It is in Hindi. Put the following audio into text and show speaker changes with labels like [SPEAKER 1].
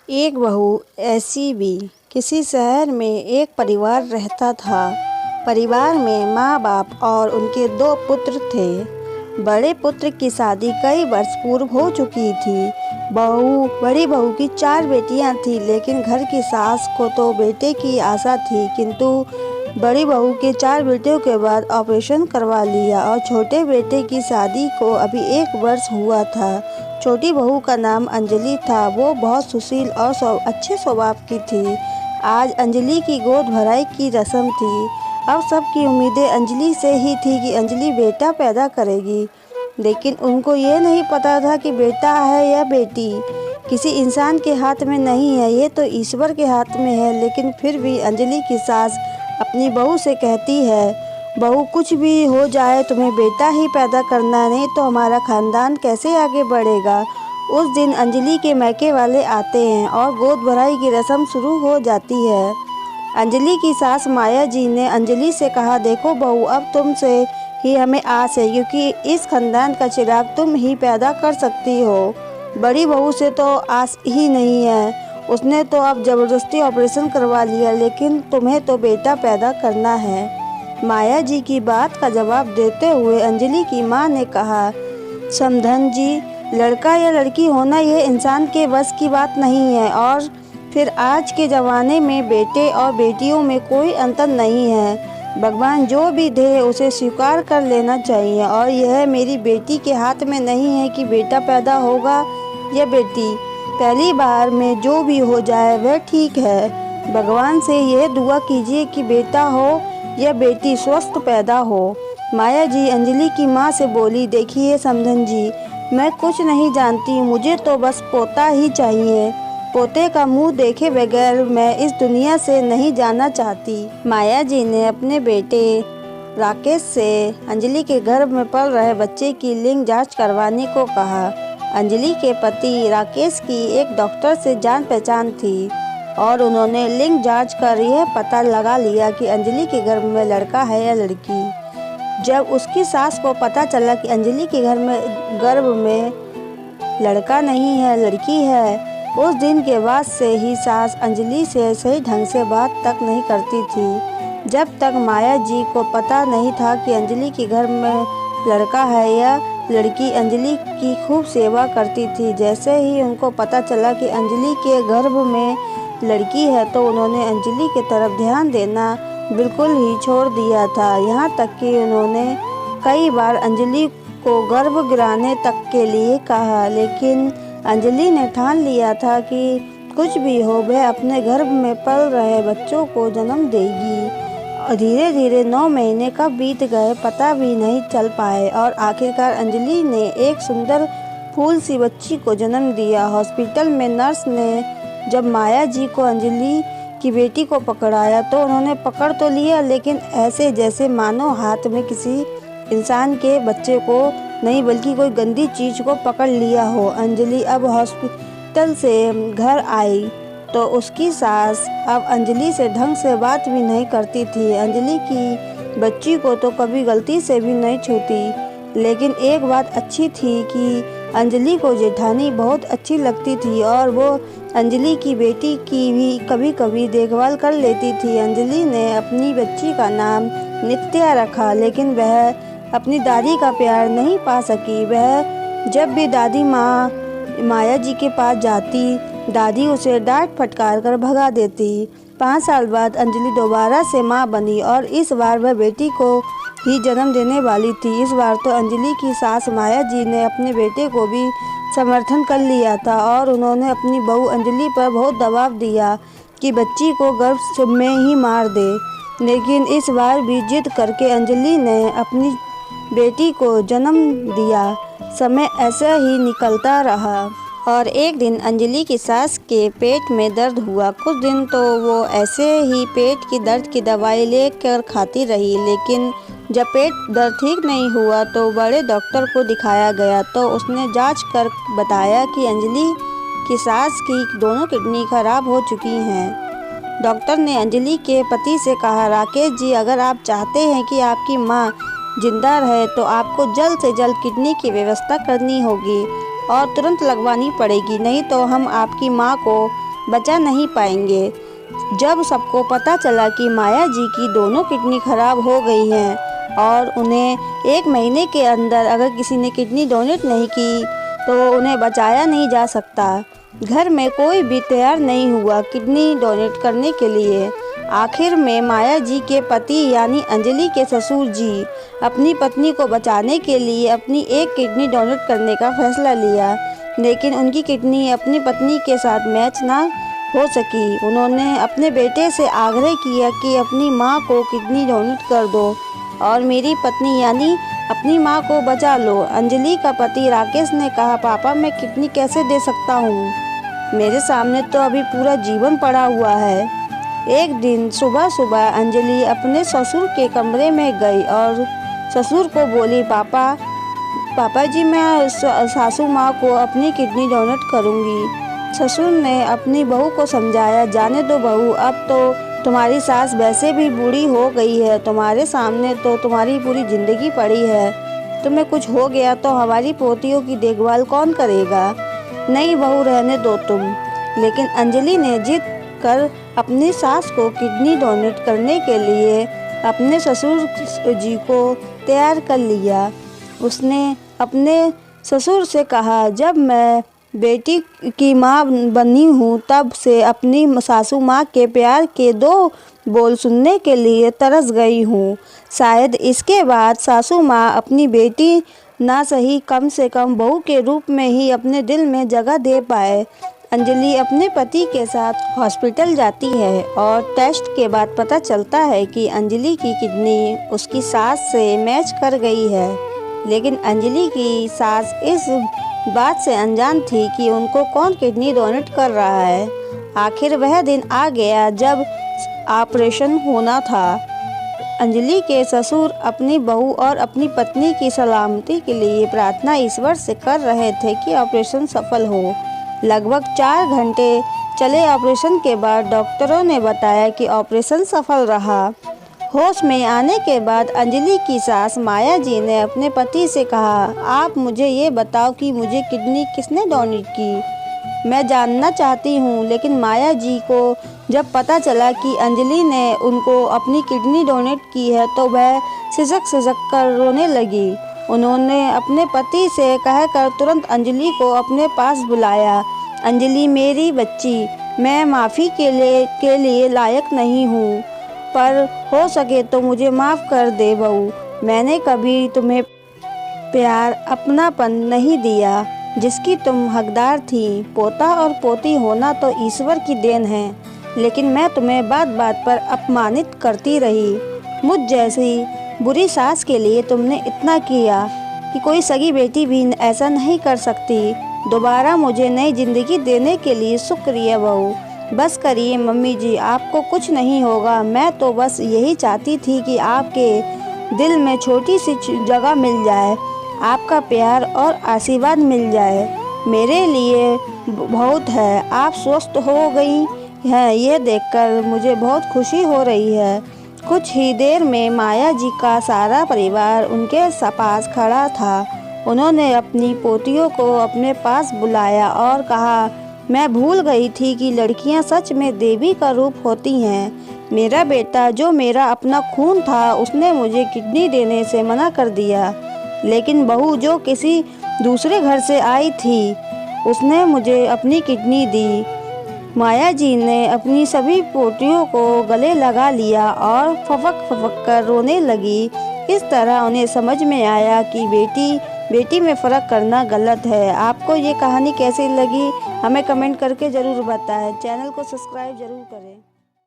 [SPEAKER 1] एक बहू ऐसी भी। किसी शहर में एक परिवार रहता था। परिवार में माँ बाप और उनके 2 पुत्र थे। बड़े पुत्र की शादी कई वर्ष पूर्व हो चुकी थी। बड़ी बहू की 4 बेटियां थीं, लेकिन घर की सास को तो बेटे की आशा थी, किंतु बड़ी बहू के 4 बेटियों के बाद ऑपरेशन करवा लिया और छोटे बेटे की शादी को अभी 1 वर्ष हुआ था। छोटी बहू का नाम अंजलि था। वो बहुत सुशील और अच्छे स्वभाव की थी। आज अंजलि की गोद भराई की रस्म थी। अब सबकी उम्मीदें अंजलि से ही थी कि अंजलि बेटा पैदा करेगी, लेकिन उनको ये नहीं पता था कि बेटा है या बेटी किसी इंसान के हाथ में नहीं है, ये तो ईश्वर के हाथ में है। लेकिन फिर भी अंजलि की सास अपनी बहू से कहती है, बहू कुछ भी हो जाए तुम्हें बेटा ही पैदा करना, नहीं तो हमारा खानदान कैसे आगे बढ़ेगा। उस दिन अंजलि के मायके वाले आते हैं और गोद भराई की रस्म शुरू हो जाती है। अंजलि की सास माया जी ने अंजलि से कहा, देखो बहू, अब तुमसे ही हमें आस है, क्योंकि इस खानदान का चिराग तुम ही पैदा कर सकती हो। बड़ी बहू से तो आस ही नहीं है, उसने तो अब जबरदस्ती ऑपरेशन करवा लिया, लेकिन तुम्हें तो बेटा पैदा करना है। माया जी की बात का जवाब देते हुए अंजलि की माँ ने कहा, समधन जी, लड़का या लड़की होना ये इंसान के बस की बात नहीं है, और फिर आज के ज़माने में बेटे और बेटियों में कोई अंतर नहीं है। भगवान जो भी दे उसे स्वीकार कर लेना चाहिए, और यह मेरी बेटी के हाथ में नहीं है कि बेटा पैदा होगा या बेटी। पहली बार में जो भी हो जाए वह ठीक है। भगवान से यह दुआ कीजिए कि बेटा हो या बेटी स्वस्थ पैदा हो। माया जी अंजलि की माँ से बोली, देखिए समधन जी, मैं कुछ नहीं जानती, मुझे तो बस पोता ही चाहिए। पोते का मुंह देखे बगैर मैं इस दुनिया से नहीं जाना चाहती। माया जी ने अपने बेटे राकेश से अंजलि के गर्भ में पल रहे बच्चे की लिंग जांच करवाने को कहा। अंजलि के पति राकेश की एक डॉक्टर से जान पहचान थी और उन्होंने लिंग जांच कर यह पता लगा लिया कि अंजलि के गर्भ में लड़का है या लड़की। जब उसकी सास को पता चला कि अंजलि के गर्भ में लड़का नहीं है, लड़की है, उस दिन के बाद से ही सास अंजलि से सही ढंग से बात तक नहीं करती थी। जब तक माया जी को पता नहीं था कि अंजलि के गर्भ में लड़का है या लड़की, अंजलि की खूब सेवा करती थी। जैसे ही उनको पता चला कि अंजलि के गर्भ में लड़की है, तो उन्होंने अंजलि की तरफ ध्यान देना बिल्कुल ही छोड़ दिया था। यहाँ तक कि उन्होंने कई बार अंजलि को गर्भ गिराने तक के लिए कहा, लेकिन अंजलि ने ठान लिया था कि कुछ भी हो, वह अपने गर्भ में पल रहे बच्चों को जन्म देगी। और धीरे धीरे 9 महीने कब बीत गए पता भी नहीं चल पाए, और आखिरकार अंजलि ने एक सुंदर फूल सी बच्ची को जन्म दिया। हॉस्पिटल में नर्स ने जब माया जी को अंजलि की बेटी को पकड़ाया, तो उन्होंने पकड़ तो लिया, लेकिन ऐसे जैसे मानो हाथ में किसी इंसान के बच्चे को नहीं, बल्कि कोई गंदी चीज़ को पकड़ लिया हो। अंजलि अब हॉस्पिटल से घर आई तो उसकी सास अब अंजलि से ढंग से बात भी नहीं करती थी। अंजलि की बच्ची को तो कभी गलती से भी नहीं छूती, लेकिन एक बात अच्छी थी कि अंजलि को जेठानी बहुत अच्छी लगती थी और वो अंजलि की बेटी की भी कभी कभी देखभाल कर लेती थी। अंजलि ने अपनी बच्ची का नाम नित्या रखा, लेकिन वह अपनी दादी का प्यार नहीं पा सकी। वह जब भी दादी माँ माया जी के पास जाती, दादी उसे डांट फटकार कर भगा देती। 5 साल बाद अंजलि दोबारा से माँ बनी और इस बार वह बेटी को ही जन्म देने वाली थी। इस बार तो अंजलि की सास माया जी ने अपने बेटे को भी समर्थन कर लिया था और उन्होंने अपनी बहू अंजलि पर बहुत दबाव दिया कि बच्ची को गर्भ में ही मार दे। लेकिन इस बार भी जिद करके अंजलि ने अपनी बेटी को जन्म दिया। समय ऐसा ही निकलता रहा और एक दिन अंजलि की सास के पेट में दर्द हुआ। कुछ दिन तो वो ऐसे ही पेट की दर्द की दवाई लेकर खाती रही, लेकिन जब पेट दर्द ठीक नहीं हुआ तो बड़े डॉक्टर को दिखाया गया, तो उसने जांच कर बताया कि अंजलि की सास की दोनों किडनी खराब हो चुकी हैं। डॉक्टर ने अंजलि के पति से कहा, राकेश जी, अगर आप चाहते हैं कि आपकी माँ जिंदा रहे तो आपको जल्द से जल्द किडनी की व्यवस्था करनी होगी और तुरंत लगवानी पड़ेगी, नहीं तो हम आपकी माँ को बचा नहीं पाएंगे। जब सबको पता चला कि माया जी की दोनों किडनी खराब हो गई हैं और उन्हें 1 महीने के अंदर अगर किसी ने किडनी डोनेट नहीं की तो उन्हें बचाया नहीं जा सकता, घर में कोई भी तैयार नहीं हुआ किडनी डोनेट करने के लिए। आखिर में माया जी के पति यानी अंजलि के ससुर जी अपनी पत्नी को बचाने के लिए अपनी एक किडनी डोनेट करने का फैसला लिया, लेकिन उनकी किडनी अपनी पत्नी के साथ मैच ना हो सकी। उन्होंने अपने बेटे से आग्रह किया कि अपनी मां को किडनी डोनेट कर दो और मेरी पत्नी यानी अपनी मां को बचा लो। अंजलि का पति राकेश ने कहा, पापा मैं किडनी कैसे दे सकता हूँ, मेरे सामने तो अभी पूरा जीवन पड़ा हुआ है। एक दिन सुबह सुबह अंजलि अपने ससुर के कमरे में गई और ससुर को बोली, पापा जी मैं सासू माँ को अपनी किडनी डोनेट करूँगी। ससुर ने अपनी बहू को समझाया, जाने दो बहू, अब तो तुम्हारी सास वैसे भी बूढ़ी हो गई है, तुम्हारे सामने तो तुम्हारी पूरी ज़िंदगी पड़ी है, तुम्हें कुछ हो गया तो हमारी पोतियों की देखभाल कौन करेगा। नहीं बहू रहने दो तुम। लेकिन अंजलि ने जिद कर अपनी सास को किडनी डोनेट करने के लिए अपने ससुर जी को तैयार कर लिया। उसने अपने ससुर से कहा, जब मैं बेटी की माँ बनी हूँ तब से अपनी सासू माँ के प्यार के 2 बोल सुनने के लिए तरस गई हूँ। शायद इसके बाद सासू माँ अपनी बेटी ना सही कम से कम बहू के रूप में ही अपने दिल में जगह दे पाए। अंजलि अपने पति के साथ हॉस्पिटल जाती है और टेस्ट के बाद पता चलता है कि अंजलि की किडनी उसकी सास से मैच कर गई है। लेकिन अंजलि की सास इस बात से अनजान थी कि उनको कौन किडनी डोनेट कर रहा है। आखिर वह दिन आ गया जब ऑपरेशन होना था। अंजलि के ससुर अपनी बहू और अपनी पत्नी की सलामती के लिए प्रार्थना ईश्वर से कर रहे थे कि ऑपरेशन सफल हो। लगभग 4 घंटे चले ऑपरेशन के बाद डॉक्टरों ने बताया कि ऑपरेशन सफल रहा। होश में आने के बाद अंजलि की सास माया जी ने अपने पति से कहा, आप मुझे ये बताओ कि मुझे किडनी किसने डोनेट की, मैं जानना चाहती हूँ। लेकिन माया जी को जब पता चला कि अंजलि ने उनको अपनी किडनी डोनेट की है तो वह सिसक कर रोने लगी। उन्होंने अपने पति से कहकर तुरंत अंजलि को अपने पास बुलाया। अंजलि मेरी बच्ची, मैं माफ़ी के लिए लायक नहीं हूँ, पर हो सके तो मुझे माफ़ कर दे बहू। मैंने कभी तुम्हें प्यार अपनापन नहीं दिया जिसकी तुम हकदार थी। पोता और पोती होना तो ईश्वर की देन है, लेकिन मैं तुम्हें बात बात पर अपमानित करती रही। मुझ जैसी बुरी सास के लिए तुमने इतना किया कि कोई सगी बेटी भी ऐसा नहीं कर सकती। दोबारा मुझे नई ज़िंदगी देने के लिए शुक्रिया बहू। बस करिए मम्मी जी, आपको कुछ नहीं होगा। मैं तो बस यही चाहती थी कि आपके दिल में छोटी सी जगह मिल जाए, आपका प्यार और आशीर्वाद मिल जाए, मेरे लिए बहुत है। आप स्वस्थ हो गई हैं, ये देखकर मुझे बहुत खुशी हो रही है। कुछ ही देर में माया जी का सारा परिवार उनके पास खड़ा था। उन्होंने अपनी पोतियों को अपने पास बुलाया और कहा, मैं भूल गई थी कि लड़कियां सच में देवी का रूप होती हैं। मेरा बेटा जो मेरा अपना खून था उसने मुझे किडनी देने से मना कर दिया, लेकिन बहू जो किसी दूसरे घर से आई थी उसने मुझे अपनी किडनी दी। माया जी ने अपनी सभी पोतियों को गले लगा लिया और फपक कर रोने लगी। इस तरह उन्हें समझ में आया कि बेटी में फ़र्क करना गलत है। आपको ये कहानी कैसी लगी हमें कमेंट करके ज़रूर बताएं। चैनल को सब्सक्राइब ज़रूर करें।